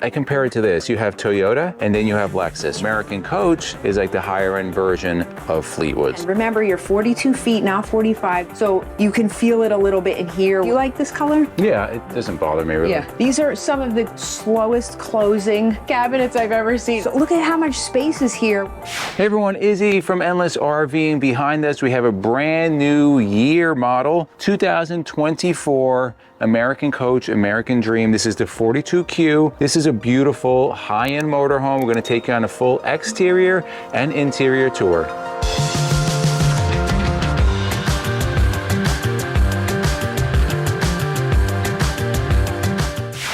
I compare it to this. You have Toyota and then you have Lexus. American Coach is like the higher end version of Fleetwood. Remember, you're 42 feet, not 45, so you can feel it a little bit in here. You like this color? Yeah, it doesn't bother me really. Yeah. These are some of the slowest closing cabinets I've ever seen. So look at how much space is here. Hey everyone, Izzy from Endless RVing. Behind us, we have a brand new year model, 2024 American Coach, American Dream. This is the 42Q. This is a beautiful high-end motorhome. We're gonna take you on a full exterior and interior tour.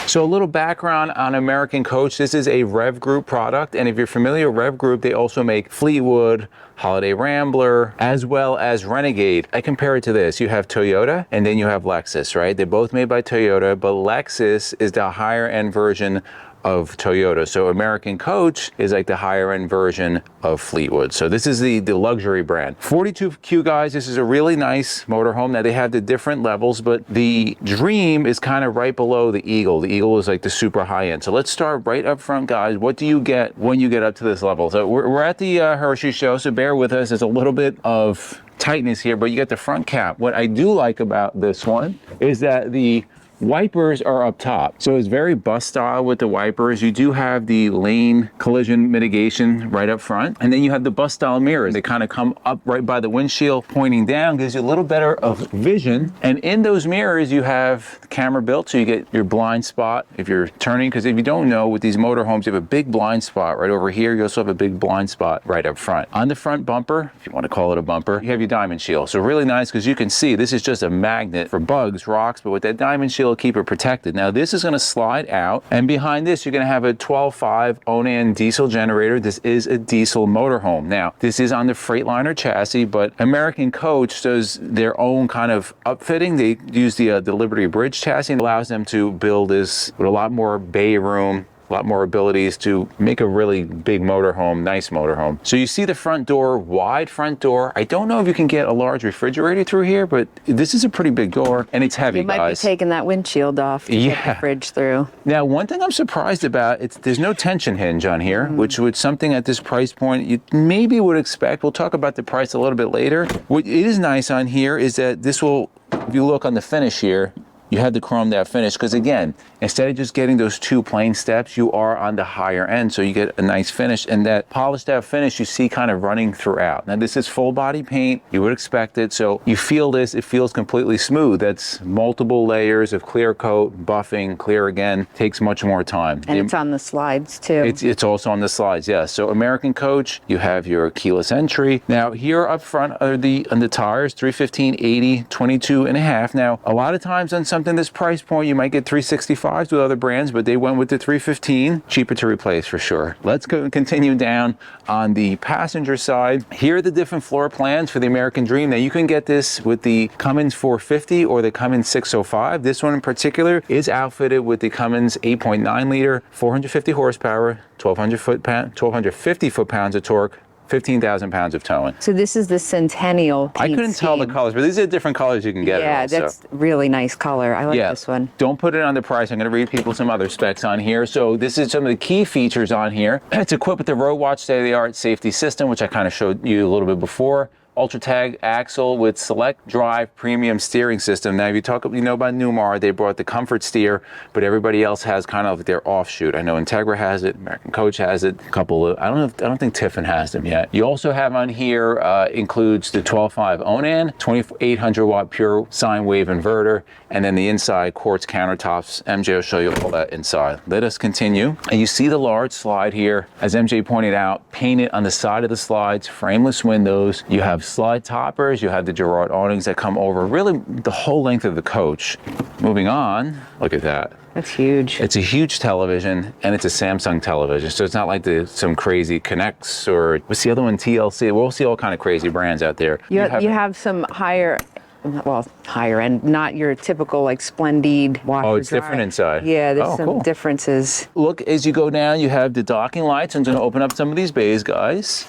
So a little background on American Coach. This is a Rev Group product, and if you're familiar with Rev Group, they also make Fleetwood, Holiday Rambler, as well as Renegade. I compare it to this. You have Toyota and then you have Lexus, right? They're both made by Toyota, but Lexus is the higher end version of Toyota. So American Coach is like the higher end version of Fleetwood. So this is the luxury brand. 42Q guys, this is a really nice motorhome. Now they have the different levels, but the Dream is kind of right below the Eagle. The Eagle is like the super high end. So let's start right up front, guys. What do you get when you get up to this level? So we're at the Hershey show, so bear with us. There's a little bit of tightness here, but you get the front cap. What I do like about this one is that the wipers are up top. So it's very bus style with the wipers. You do have the lane collision mitigation right up front. And then you have the bus style mirrors. They kind of come up right by the windshield, pointing down, gives you a little better of vision. And in those mirrors, you have the camera built, so you get your blind spot if you're turning. Because if you don't know, with these motorhomes, you have a big blind spot right over here. You also have a big blind spot right up front. On the front bumper, if you want to call it a bumper, you have your diamond shield. So really nice, because you can see this is just a magnet for bugs, rocks, but with that diamond shield, keep it protected. Now this is going to slide out, and behind this you're going to have a 12.5 Onan diesel generator. This is a diesel motorhome. Now this is on the Freightliner chassis, but American Coach does their own kind of upfitting. They use the Liberty Bridge chassis, and allows them to build this with a lot more bay room, a lot more abilities to make a really big motorhome, nice motorhome. So you see the front door, wide front door. I don't know if you can get a large refrigerator through here, but this is a pretty big door, and it's heavy, guys. You might be taking that windshield off to get the fridge through. Now, one thing I'm surprised about, there's no tension hinge on here, which would something at this price point you maybe would expect. We'll talk about the price a little bit later. What is nice on here is that this will, if you look on the finish here, you have the chromed out finish, because again, instead of just getting those two plain steps, you are on the higher end, so you get a nice finish, and that polished out finish you see kind of running throughout. Now this is full body paint, you would expect it, so you feel this, it feels completely smooth. That's multiple layers of clear coat, buffing, clear again, takes much more time. And it's on the slides too. It's also on the slides, yes. So American Coach, you have your keyless entry. Now here up front are on the tires, 315, 80, 22 and a half. Now a lot of times on something this price point, you might get 365s with other brands, but they went with the 315, cheaper to replace for sure. Let's go and continue down on the passenger side. Here are the different floor plans for the American Dream. Now you can get this with the Cummins 450 or the Cummins 605. This one in particular is outfitted with the Cummins 8.9 liter, 450 horsepower, 1,250 foot-pounds of torque, 15,000 pounds of towing. So this is the Centennial paint I couldn't tell the colors, but these are different colors you can get. Yeah, that's really nice color. I like this one. Don't put it on the price. I'm going to read people some other specs on here. So this is some of the key features on here. It's equipped with the Road Watch state-of-the-art safety system, which I kind of showed you a little bit before. Ultra Tag axle with Select Drive premium steering system. Now, if you know about Newmar, they brought the Comfort Steer, but everybody else has kind of their offshoot. I know Integra has it, American Coach has it, a couple of, I don't think Tiffin has them yet. You also have on here, includes the 12.5 Onan, 2800 watt pure sine wave inverter, and then the inside quartz countertops. MJ will show you all that inside. Let us continue. And you see the large slide here, as MJ pointed out, painted on the side of the slides, frameless windows. You have slide toppers, you have the Girard awnings that come over really the whole length of the coach. Moving on, look at that. That's huge. It's a huge television, and it's a Samsung television, so it's not like some crazy Connects or what's the other one, TLC. We'll see all kind of crazy brands out there. You have some higher well, higher end, not your typical like Splendid washer. Oh, it's dryer. different inside. Yeah, there's Oh, some cool. differences. Look, as you go down, you have the docking lights. I'm going to open up some of these bays, guys.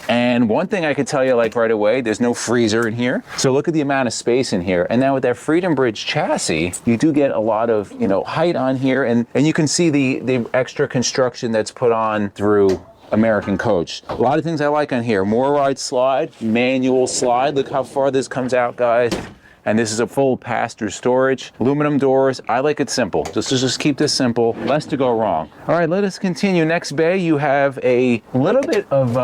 And one thing I could tell you like right away, there's no freezer in here. So look at the amount of space in here. And now with that Freedom Bridge chassis, you do get a lot of, you know, height on here. And you can see the extra construction that's put on through American Coach. A lot of things I like on here. More ride slide, manual slide. Look how far this comes out, guys. And this is a full pass-through storage. Aluminum doors. I like it simple. Just keep this simple. Less to go wrong. All right, let us continue. Next bay, you have a little bit of,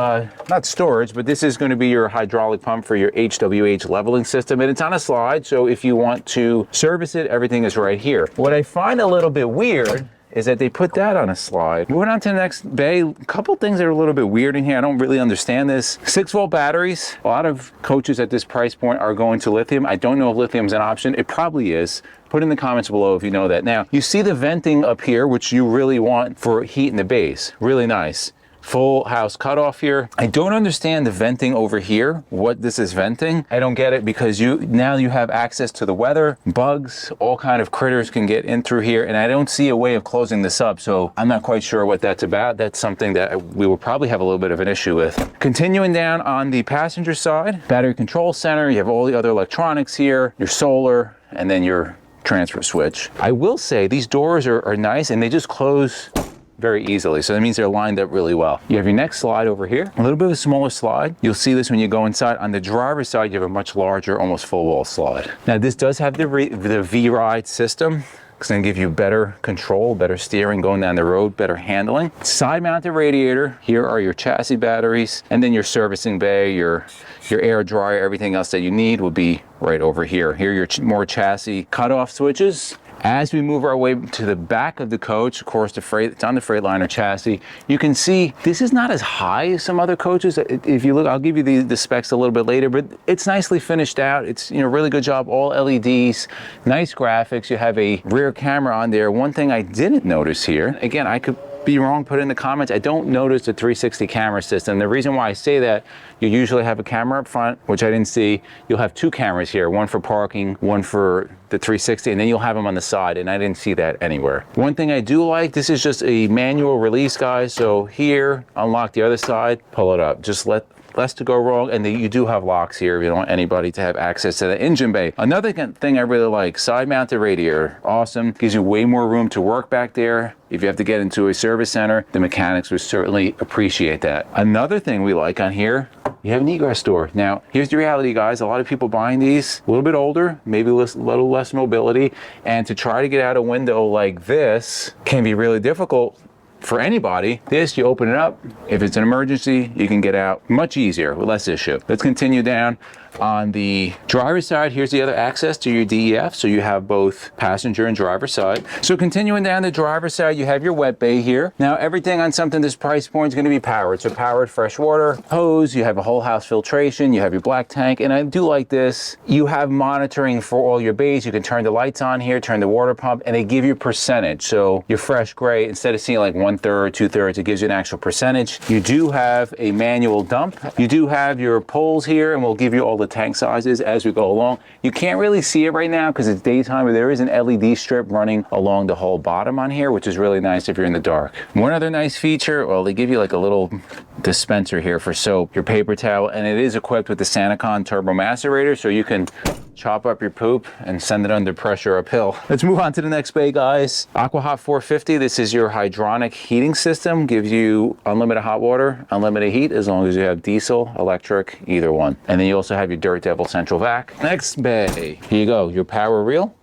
not storage, but this is going to be your hydraulic pump for your HWH leveling system. And it's on a slide, so if you want to service it, everything is right here. What I find a little bit weird is that they put that on a slide. Moving on to the next bay, a couple things that are a little bit weird in here. I don't really understand this. 6-volt batteries. A lot of coaches at this price point are going to lithium. I don't know if lithium's an option. It probably is. Put in the comments below if you know that. Now, you see the venting up here, which you really want for heat in the bays. Really nice. Full house cutoff here. I don't understand the venting over here, what this is venting. I don't get it because now you have access to the weather, bugs, all kind of critters can get in through here, and I don't see a way of closing this up, so I'm not quite sure what that's about. That's something that we will probably have a little bit of an issue with. Continuing down on the passenger side, battery control center, you have all the other electronics here, your solar, and then your transfer switch. I will say these doors are nice and they just close very easily. So that means they're lined up really well. You have your next slide over here, a little bit of a smaller slide. You'll see this when you go inside. On the driver's side, you have a much larger, almost full wall slide. Now this does have the V-Ride system. It's going to give you better control, better steering going down the road, better handling. Side mounted radiator. Here are your chassis batteries, and then your servicing bay, your air dryer, everything else that you need will be right over here. Here are your more chassis cutoff switches. As we move our way to the back of the coach, of course, it's on the Freightliner chassis. You can see this is not as high as some other coaches. If you look, I'll give you the specs a little bit later, but it's nicely finished out. It's, you know, really good job, all LEDs, nice graphics. You have a rear camera on there. One thing I didn't notice here, again, I could be wrong, put it in the comments. I don't notice the 360 camera system. The reason why I say that, you usually have a camera up front, which I didn't see. You'll have two cameras here, one for parking, one for the 360, and then you'll have them on the side, and I didn't see that anywhere. One thing I do like, this is just a manual release, guys. So here, unlock the other side, pull it up. Just less to go wrong, and you do have locks here if you don't want anybody to have access to the engine bay. Another thing I really like, side mounted radiator, awesome. Gives you way more room to work back there. If you have to get into a service center, the mechanics would certainly appreciate that. Another thing we like on here, you have an egress door. Now, here's the reality, guys. A lot of people buying these, a little bit older, maybe a little less mobility, and to try to get out a window like this can be really difficult for anybody. This, you open it up. If it's an emergency, you can get out much easier with less issue. Let's continue down. On the driver's side, here's the other access to your DEF, so you have both passenger and driver side. So continuing down the driver's side, you have your wet bay here. Now everything on something this price point is going to be powered. So powered fresh water hose, you have a whole house filtration, you have your black tank, and I do like this. You have monitoring for all your bays. You can turn the lights on here, turn the water pump, and they give you percentage. So your fresh gray, instead of seeing like 1/3, 2/3, it gives you an actual percentage. You do have a manual dump. You do have your poles here, and we'll give you all the tank sizes as we go along. You can't really see it right now because it's daytime, but there is an LED strip running along the whole bottom on here, which is really nice if you're in the dark. One other nice feature, well, they give you like a little dispenser here for soap, your paper towel, and it is equipped with the Sanacon turbo macerator, so you can chop up your poop and send it under pressure uphill. Let's move on to the next bay, guys. AquaHot 450, this is your hydronic heating system. Gives you unlimited hot water, unlimited heat, as long as you have diesel, electric, either one. And then you also have your Dirt Devil central vac. Next bay, here you go, your power reel,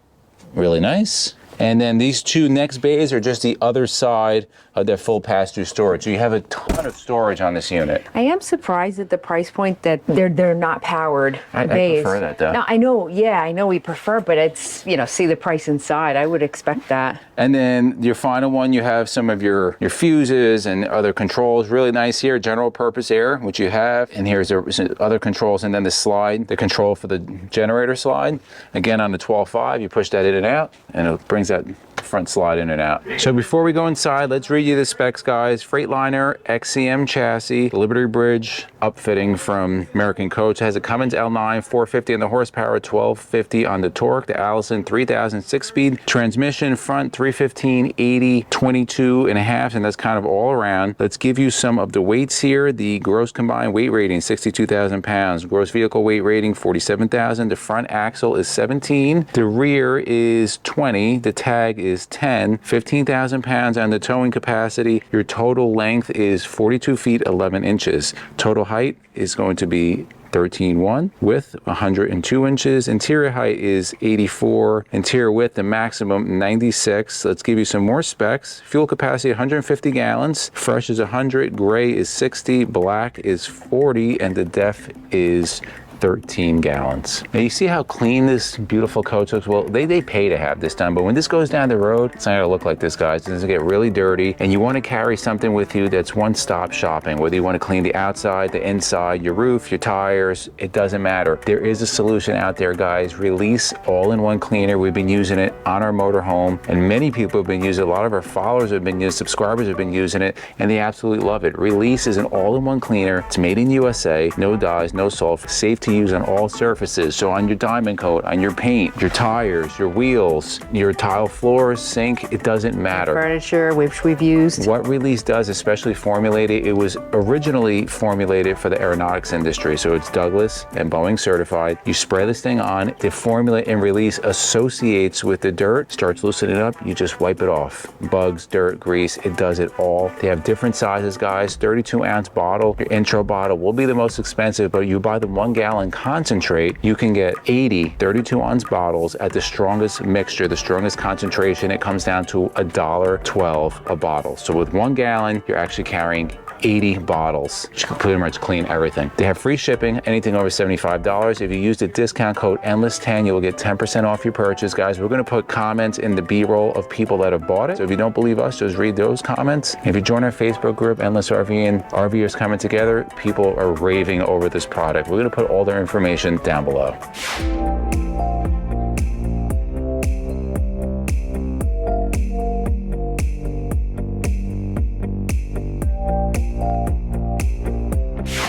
really nice. And then these two next bays are just the other side of their full pass-through storage. So you have a ton of storage on this unit. I am surprised at the price point that they're not powered bays. I prefer that though. No, I know, yeah, I know we prefer, but it's, you know, see the price inside. I would expect that. And then your final one, you have some of your fuses and other controls. Really nice here, general purpose air, which you have. And here's the other controls, and then the slide, the control for the generator slide. Again, on the 12.5, you push that in and out, and it brings that front slide in and out. So before we go inside, let's read you the specs, guys. Freightliner XCM chassis, Liberty Bridge upfitting from American Coach. It has a Cummins L9, 450 on the horsepower, 1250 on the torque. The Allison 3000 6-speed transmission, front 315, 80, 22 and a half, and that's kind of all around. Let's give you some of the weights here. The gross combined weight rating, 62,000 pounds. Gross vehicle weight rating, 47,000. The front axle is 17. The rear is 20. The tag is 10. 15,000 pounds on the towing capacity. Your total length is 42 feet 11 inches. Total height is going to be 13.1, width 102 inches, interior height is 84, interior width the maximum 96. Let's give you some more specs. Fuel capacity 150 gallons, fresh is 100, gray is 60, black is 40, and the def is 13 gallons. Now you see how clean this beautiful coach looks? Well, they pay to have this done, but when this goes down the road, it's not gonna look like this, guys. It's gonna get really dirty, and you wanna carry something with you that's one-stop shopping, whether you wanna clean the outside, the inside, your roof, your tires, it doesn't matter. There is a solution out there, guys. Release all-in-one cleaner. We've been using it on our motorhome, and many people have been using it. A lot of our followers have been using it, subscribers have been using it, and they absolutely love it. Release is an all-in-one cleaner. It's made in USA, no dyes, no sulfur, safe to use on all surfaces. So on your diamond coat, on your paint, your tires, your wheels, your tile floors, sink, it doesn't matter. Furniture, which we've used. What Release does, especially formulated, it was originally formulated for the aeronautics industry. So it's Douglas and Boeing certified. You spray this thing on, the formula in Release associates with the dirt, starts loosening it up, you just wipe it off. Bugs, dirt, grease, it does it all. They have different sizes, guys. 32-ounce bottle. Your intro bottle will be the most expensive, but you buy the 1 gallon concentrate, you can get 80 32-ounce bottles at the strongest mixture, the strongest concentration. It comes down to $1.12 a bottle. So with 1 gallon, you're actually carrying 80 bottles. You can pretty much clean everything. They have free shipping, anything over $75. If you use the discount code ENDLESS10, you will get 10% off your purchase. Guys, we're gonna put comments in the B-roll of people that have bought it. So if you don't believe us, just read those comments. If you join our Facebook group, Endless RVing, RVers Coming Together, people are raving over this product. We're gonna put all their information down below.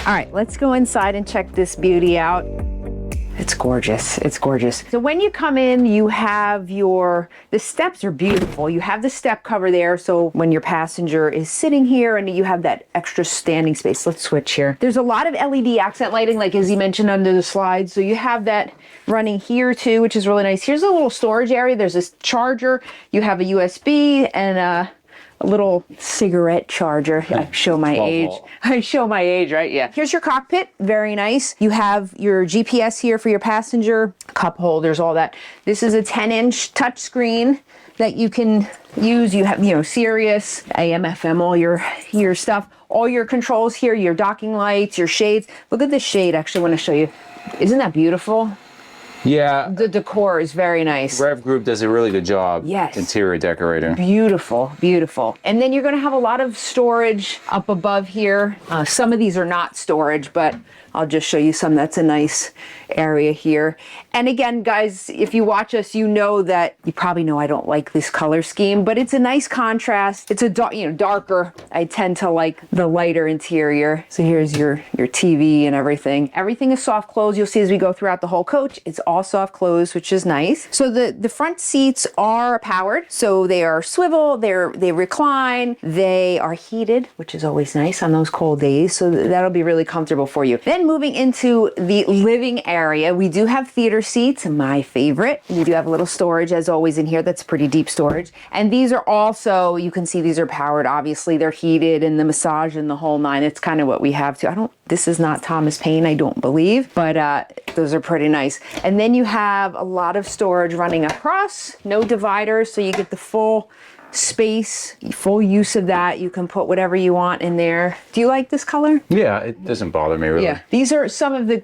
All right, let's go inside and check this beauty out. It's gorgeous, it's gorgeous. So when you come in, you have the steps are beautiful. You have the step cover there, so when your passenger is sitting here and you have that extra standing space. Let's switch here. There's a lot of LED accent lighting, like as he mentioned under the slides. So you have that running here too, which is really nice. Here's a little storage area. There's this charger. You have a USB and a little cigarette charger. I show my age. I show my age, right? Yeah. Here's your cockpit. Very nice. You have your GPS here for your passenger, cup holders, all that. This is a 10-inch touch screen that you can use. You have, Sirius, AM, FM, all your stuff, all your controls here, your docking lights, your shades. Look at this shade. Actually, I want to show you. Isn't that beautiful? Yeah. The decor is very nice. Rev Group does a really good job. Yes. Interior decorating. Beautiful, beautiful. And then you're going to have a lot of storage up above here. Some of these are not storage, but I'll just show you some. That's a nice area here. And again, guys, if you watch us, you know that you probably know I don't like this color scheme, but it's a nice contrast. It's a darker. I tend to like the lighter interior. So here's your TV and everything. Everything is soft close. You'll see as we go throughout the whole coach, it's all soft close, which is nice. So the front seats are powered. So they are swivel, they recline, they are heated, which is always nice on those cold days. So that'll be really comfortable for you. Then moving into the living area, we do have theater seats, my favorite. We do have a little storage as always in here. That's pretty deep storage. And these are also, you can see these are powered. Obviously they're heated and the massage and the whole nine. It's kind of what we have too. This is not Thomas Paine, I don't believe, but those are pretty nice. And then you have a lot of storage running across, no dividers, so you get the full space, full use of that. You can put whatever you want in there. Do you like this color? Yeah, it doesn't bother me really. Yeah, these are some of the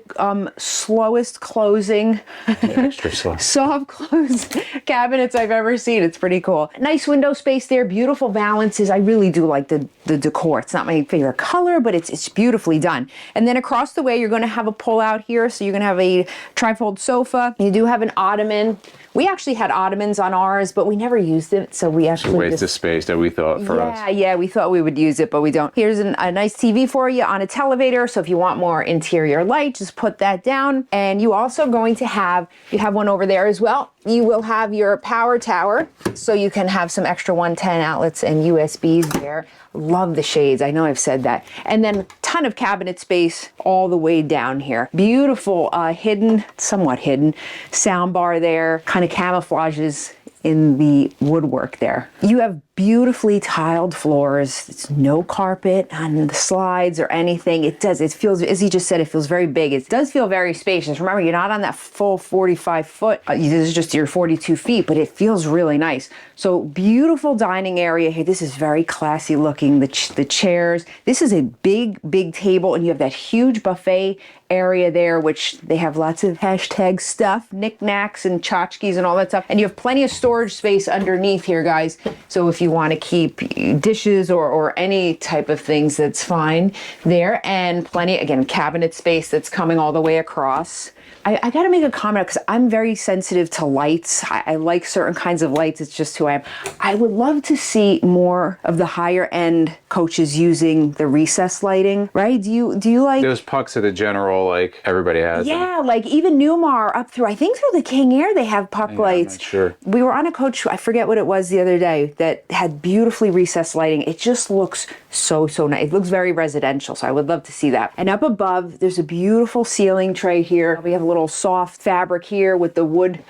slowest closing, extra slow, soft close cabinets I've ever seen. It's pretty cool. Nice window space there, beautiful valances. I really do like the the decor. It's not my favorite color, but it's beautifully done. And then across the way, you're going to have a pull out here. So you're going to have a trifold sofa. You do have an ottoman. We actually had ottomans on ours, but we never used it. So we actually waste of space that we thought for us. Yeah, we thought we would use it, but we don't. Here's a nice TV for you on a televator. So if you want more interior light, just put that down. And you also going to have, you have one over there as well. You will have your power tower, so you can have some extra 110 outlets and USBs there. Love the shades. I know I've said that. And then a ton of cabinet space all the way down here. Beautiful hidden, somewhat hidden sound bar there. Kind of camouflages in the woodwork there. You have beautifully tiled floors. It's no carpet on the slides or anything. It feels, as he just said, it feels very big. It does feel very spacious. Remember, you're not on that full 45 foot. This is just your 42 feet, but it feels really nice. So beautiful dining area here. This is very classy looking. The chairs. This is a big, big table, and you have that huge buffet area there, which they have lots of hashtag stuff, knickknacks and tchotchkes and all that stuff. And you have plenty of storage space underneath here, guys. So if you want to keep dishes or any type of things, that's fine there. And plenty, again, cabinet space that's coming all the way across. I got to make a comment because I'm very sensitive to lights. I like certain kinds of lights. It's just who I am. I would love to see more of the higher end coaches using the recessed lighting, right? Do you like those pucks at the general, like everybody has? Yeah, like even Newmar up through, I think through the King Air, they have puck lights. I'm not sure. We were on a coach, I forget what it was the other day, that had beautifully recessed lighting. It just looks so nice. It looks very residential, so I would love to see that. And up above, there's a beautiful ceiling tray here. We have a little soft fabric here with the wood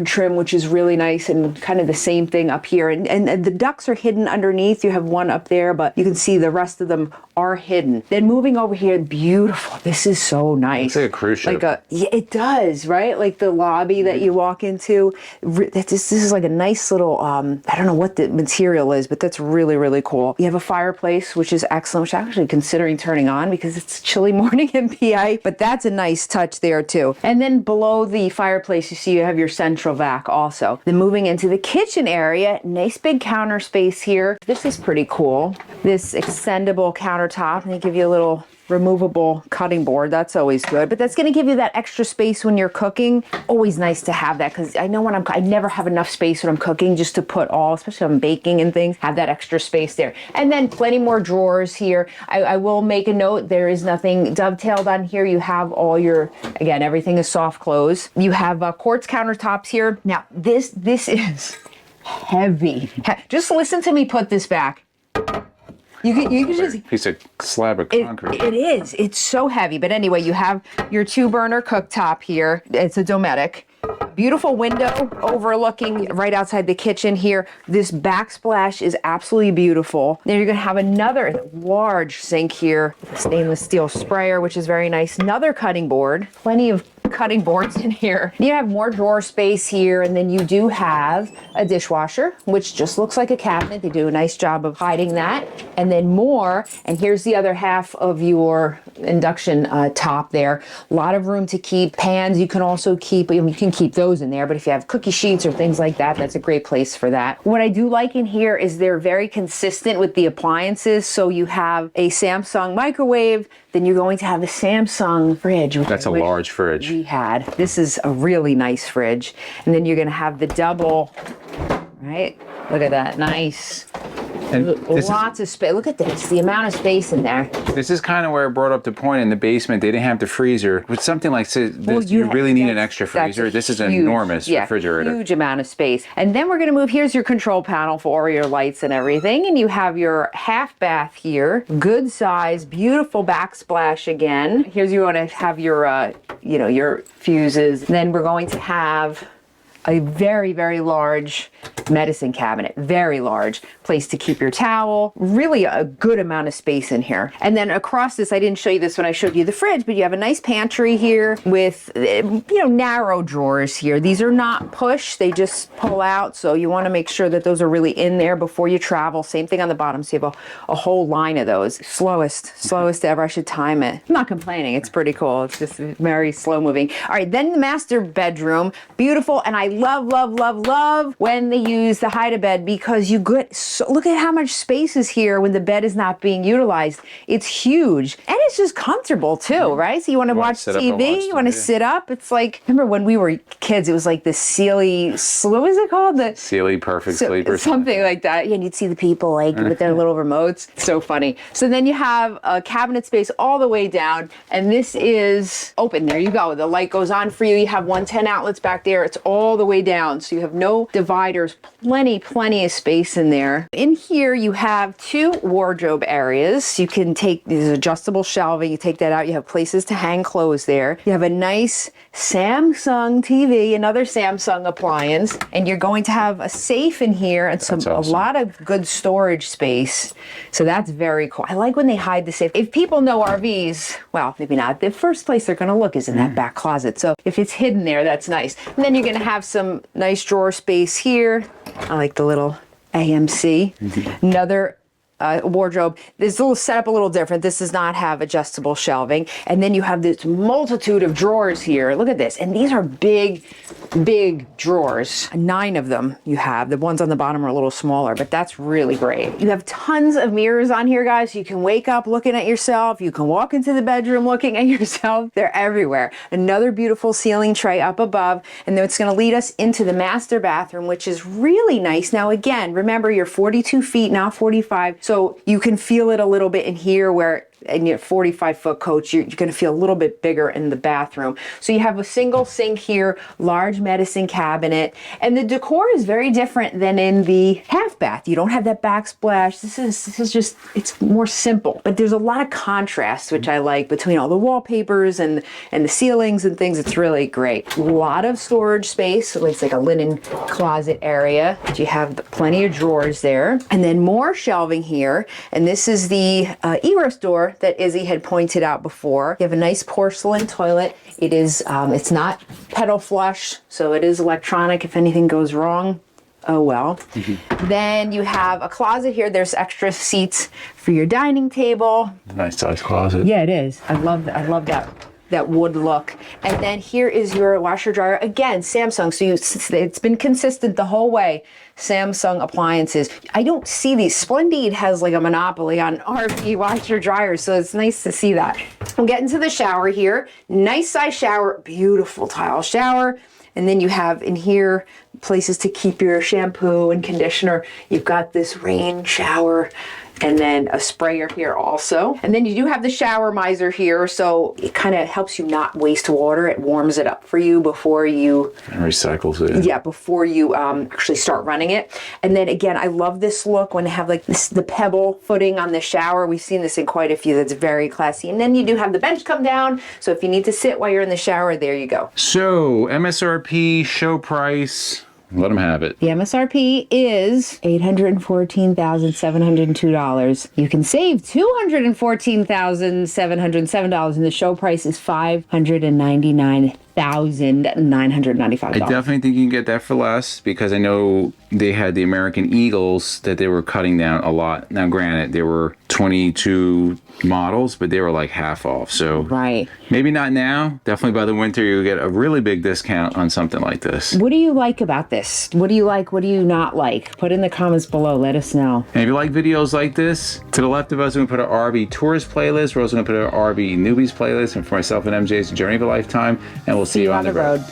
trim, which is really nice, and kind of the same thing up here. And the ducts are hidden underneath. You have one up there, but you can see the rest of them are hidden. Then moving over here, beautiful. This is so nice. It's like a cruise ship. Yeah, it does, right? Like the lobby that you walk into. This is like a nice little, I don't know what the material is, but that's really, really cool. You have a fireplace, which is excellent, which I'm actually considering turning on because it's a chilly morning in PA, but that's a nice touch there too. And then below the fireplace, you see you have your central vac also. Then moving into the kitchen area, nice big counter space here. This is pretty cool. This extendable countertop, and they give you a little removable cutting board. That's always good, but that's going to give you that extra space when you're cooking. Always nice to have that, because I know when I never have enough space when I'm cooking just to put all, especially when I'm baking and things, have that extra space there. And then plenty more drawers here. I will make a note, there is nothing dovetailed on here. You have all your, again, everything is soft close. You have quartz countertops here. Now this is heavy. Just listen to me put this back. You can just piece of slab of concrete. It is. It's so heavy. But anyway, you have your 2-burner cooktop here. It's a Dometic. Beautiful window overlooking right outside the kitchen here. This backsplash is absolutely beautiful. Then you're going to have another large sink here, stainless steel sprayer, which is very nice. Another cutting board. Plenty of cutting boards in here. You have more drawer space here, and then you do have a dishwasher, which just looks like a cabinet. They do a nice job of hiding that. And then more, and here's the other half of your induction top there. A lot of room to keep pans. You can also keep, you can keep those in there, but if you have cookie sheets or things like that, that's a great place for that. What I do like in here is they're very consistent with the appliances. So you have a Samsung microwave, then you're going to have the Samsung fridge. That's a large fridge. We had. This is a really nice fridge. And then you're going to have the double, right? Look at that. Nice. And lots of space. Look at this, the amount of space in there. This is kind of where it brought up the point in the basement. They didn't have the freezer. With something like this, you really need an extra freezer. This is an enormous refrigerator. Huge amount of space. And then we're going to move. Here's your control panel for all your lights and everything. And you have your half bath here. Good size, beautiful backsplash again. Here's you want to have your, your fuses. Then we're going to have a very, very large medicine cabinet, very large place to keep your towel, really a good amount of space in here. And then across this, I didn't show you this when I showed you the fridge, but you have a nice pantry here with, narrow drawers here. These are not push, they just pull out. So you want to make sure that those are really in there before you travel. Same thing on the bottom. So you have a whole line of those. Slowest ever. I should time it. I'm not complaining. It's pretty cool. It's just very slow moving. All right. Then the master bedroom, beautiful. And I love when they use the hide-a-bed, because you get look at how much space is here when the bed is not being utilized. It's huge, and it's just comfortable too, right? So you want to watch TV, you want to sit up. It's like, remember when we were kids, it was like the Sealy, what was it called? The Sealy Perfect Sleeper. Something like that. Yeah, and you'd see the people like with their little remotes. So funny. So then you have a cabinet space all the way down, and this is open. There you go. The light goes on for you. You have 110 outlets back there. It's all the way down, so you have no dividers. Plenty of space in there. In here, you have 2 wardrobe areas. You can take these adjustable shelving. You take that out. You have places to hang clothes there. You have a nice Samsung TV, another Samsung appliance, and you're going to have a safe in here and a lot of good storage space. So that's very cool. I like when they hide the safe. If people know RVs, well, maybe not. The first place they're going to look is in that back closet. So if it's hidden there, that's nice. And then you're going to have some nice drawer space here. I like the little AMC. Another wardrobe. This little setup a little different. This does not have adjustable shelving. And then you have this multitude of drawers here. Look at this. And these are big drawers. 9 of them you have. The ones on the bottom are a little smaller, but that's really great. You have tons of mirrors on here, guys. You can wake up looking at yourself. You can walk into the bedroom looking at yourself. They're everywhere. Another beautiful ceiling tray up above. And then it's going to lead us into the master bathroom, which is really nice. Now, again, remember you're 42 feet, not 45. So you can feel it a little bit in here where in your 45-foot coach, you're going to feel a little bit bigger in the bathroom. So you have a single sink here, large medicine cabinet, and the decor is very different than in the half bath. You don't have that backsplash. This is just, it's more simple, but there's a lot of contrast, which I like, between all the wallpapers and the ceilings and things. It's really great. A lot of storage space. So it's like a linen closet area. You have plenty of drawers there, and then more shelving here. And this is the egress door that Izzy had pointed out before. You have a nice porcelain toilet. It is, it's not pedal flush, so it is electronic if anything goes wrong. Oh well. Then you have a closet here. There's extra seats for your dining table. Nice size closet. Yeah, it is. I love that wood look. And then here is your washer dryer. Again, Samsung. So it's been consistent the whole way. Samsung appliances. I don't see these. Splendide has like a monopoly on RV washer dryers, so it's nice to see that. We'll get into the shower here. Nice size shower, beautiful tile shower. And then you have in here places to keep your shampoo and conditioner. You've got this rain shower, and then a sprayer here also. And then you do have the shower miser here, so it kind of helps you not waste water. It warms it up for you before you... And recycles it. Yeah, before you actually start running it. And then again, I love this look when they have like this, the pebble footing on the shower. We've seen this in quite a few. That's very classy. And then you do have the bench come down, so if you need to sit while you're in the shower, there you go. So, MSRP, show price... Let them have it. The MSRP is $814,702. You can save $214,707, and the show price is $599,995. I definitely think you can get that for less, because I know they had the American Eagles that they were cutting down a lot. Now, granted, there were 22 models, but they were like half off. So right. Maybe not now. Definitely by the winter, you get a really big discount on something like this. What do you like about this? What do you like? What do you not like? Put in the comments below. Let us know. And if you like videos like this, to the left of us, we're going to put an RV tourist playlist. We're also going to put an RV newbies playlist. And for myself and MJ's Journey of a Lifetime. And we'll see you on the road.